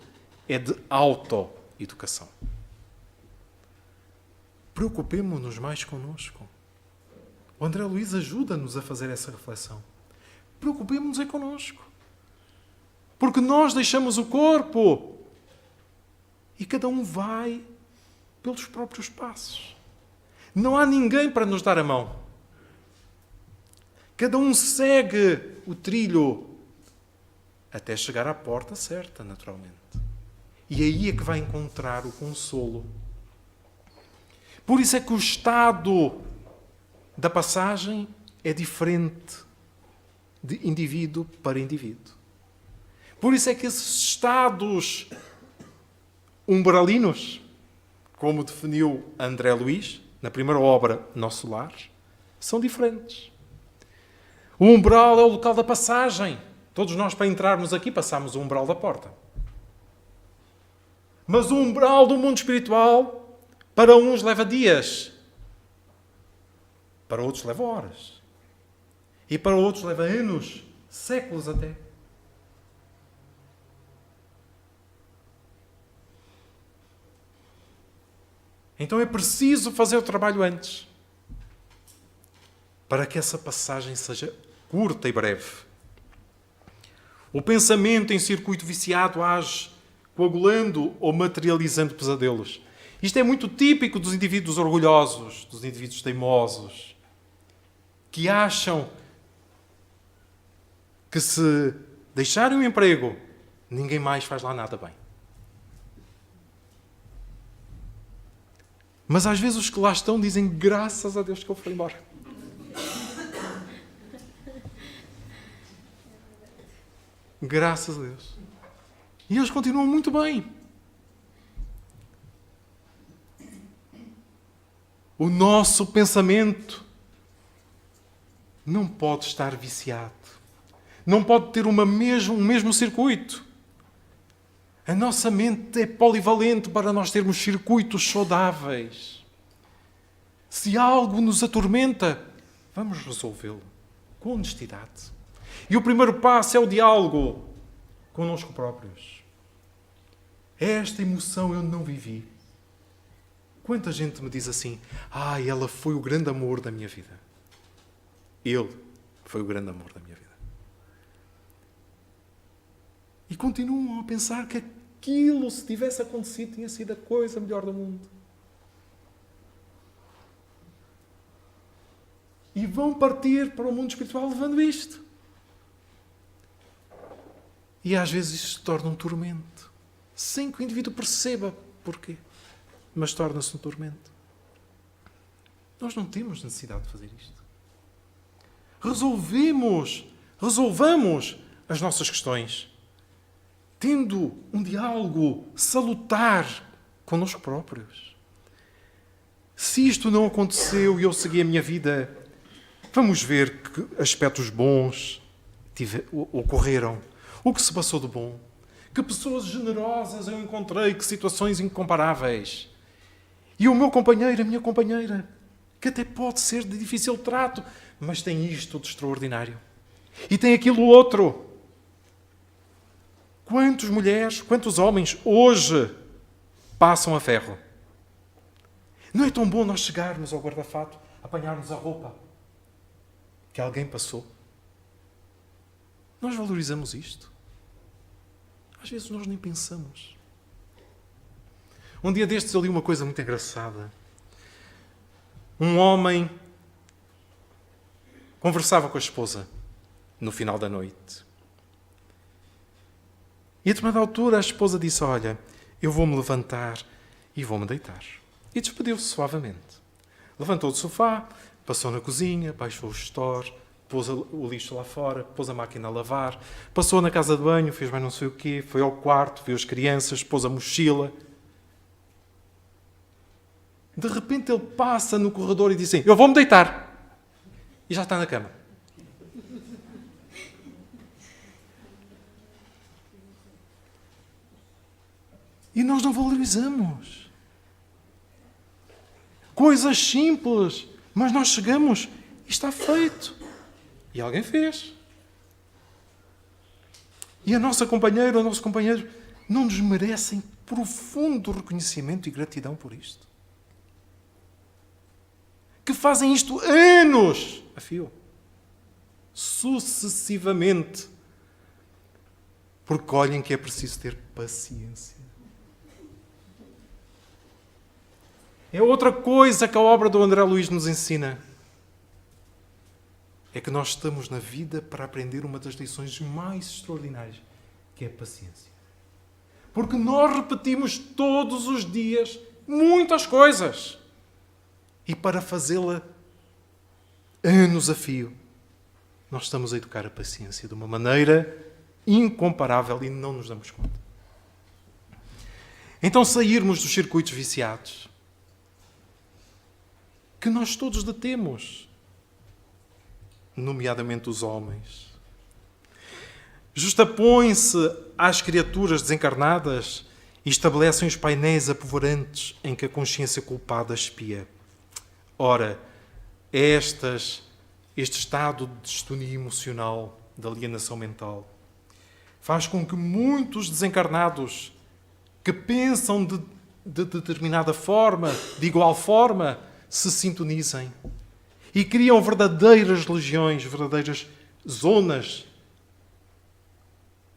é de autoeducação. Preocupemo-nos mais connosco. O André Luiz ajuda-nos a fazer essa reflexão. Preocupemo-nos é connosco. Porque nós deixamos o corpo e cada um vai pelos próprios passos. Não há ninguém para nos dar a mão. Cada um segue o trilho até chegar à porta certa, naturalmente. E aí é que vai encontrar o consolo. Por isso é que o estado da passagem é diferente de indivíduo para indivíduo. Por isso é que esses estados umbralinos, como definiu André Luiz, na primeira obra Nosso Lar, são diferentes. O umbral é o local da passagem. Todos nós, para entrarmos aqui, passamos o umbral da porta. Mas o umbral do mundo espiritual, para uns leva dias, para outros leva horas. E para outros leva anos, séculos até. Então é preciso fazer o trabalho antes, para que essa passagem seja curta e breve. O pensamento em circuito viciado age coagulando ou materializando pesadelos. Isto é muito típico dos indivíduos orgulhosos, dos indivíduos teimosos, que acham que se deixarem o emprego, ninguém mais faz lá nada bem. Mas às vezes os que lá estão dizem graças a Deus que eu fui embora. Graças a Deus. E eles continuam muito bem. O nosso pensamento não pode estar viciado. Não pode ter um mesmo circuito. A nossa mente é polivalente para nós termos circuitos saudáveis. Se algo nos atormenta, vamos resolvê-lo com honestidade. E o primeiro passo é o diálogo connosco próprios. Esta emoção eu não vivi. Quanta gente me diz assim: ela foi o grande amor da minha vida. Ele foi o grande amor da minha vida. E continuam a pensar que aquilo, se tivesse acontecido, tinha sido a coisa melhor do mundo. E vão partir para o mundo espiritual levando isto. E às vezes isto se torna um tormento, sem que o indivíduo perceba porquê. Mas torna-se um tormento. Nós não temos necessidade de fazer isto. Resolvamos as nossas questões, tendo um diálogo salutar connosco próprios. Se isto não aconteceu e eu segui a minha vida, vamos ver que aspectos bons ocorreram. O que se passou de bom? Que pessoas generosas eu encontrei, que situações incomparáveis. E o meu companheiro, a minha companheira, que até pode ser de difícil trato, mas tem isto de extraordinário. E tem aquilo outro. Quantas mulheres, quantos homens hoje passam a ferro? Não é tão bom nós chegarmos ao guarda-fato, apanharmos a roupa que alguém passou? Nós valorizamos isto? Às vezes nós nem pensamos. Um dia destes eu li uma coisa muito engraçada. Um homem conversava com a esposa no final da noite. E a determinada altura a esposa disse: olha, eu vou-me levantar e vou-me deitar. E despediu-se suavemente. Levantou do sofá, passou na cozinha, baixou o store, pôs o lixo lá fora, pôs a máquina a lavar, passou na casa de banho, fez mais não sei o quê, foi ao quarto, viu as crianças, pôs a mochila. De repente ele passa no corredor e diz assim: eu vou-me deitar. E já está na cama. E nós não valorizamos. Coisas simples, mas nós chegamos e está feito. E alguém fez. E a nossa companheira, o nosso companheiro, não nos merecem profundo reconhecimento e gratidão por isto. Que fazem isto anos a fio. Sucessivamente. Porque olhem que é preciso ter paciência. É outra coisa que a obra do André Luiz nos ensina. É que nós estamos na vida para aprender uma das lições mais extraordinárias, que é a paciência. Porque nós repetimos todos os dias muitas coisas. E para fazê-la anos a fio, nós estamos a educar a paciência de uma maneira incomparável e não nos damos conta. Então, sairmos dos circuitos viciados, que nós todos detemos, nomeadamente os homens. Justapõem-se às criaturas desencarnadas e estabelecem os painéis apavorantes em que a consciência culpada espia. Ora, este estado de distonia emocional, de alienação mental, faz com que muitos desencarnados que pensam de determinada forma, de igual forma, se sintonizem e criam verdadeiras religiões, verdadeiras zonas,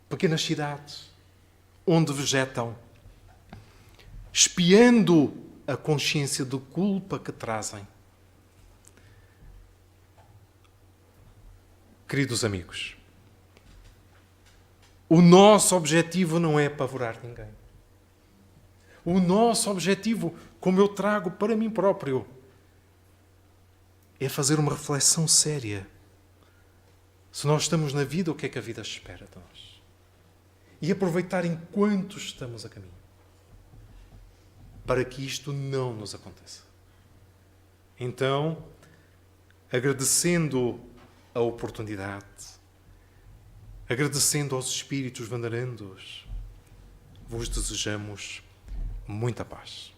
pequenas cidades, onde vegetam, espiando a consciência de culpa que trazem. Queridos amigos, o nosso objetivo não é apavorar ninguém. O nosso objetivo, como eu trago para mim próprio, é fazer uma reflexão séria. Se nós estamos na vida, o que é que a vida espera de nós? E aproveitar enquanto estamos a caminho, para que isto não nos aconteça. Então, agradecendo a oportunidade, agradecendo aos espíritos venerandos, vos desejamos muita paz.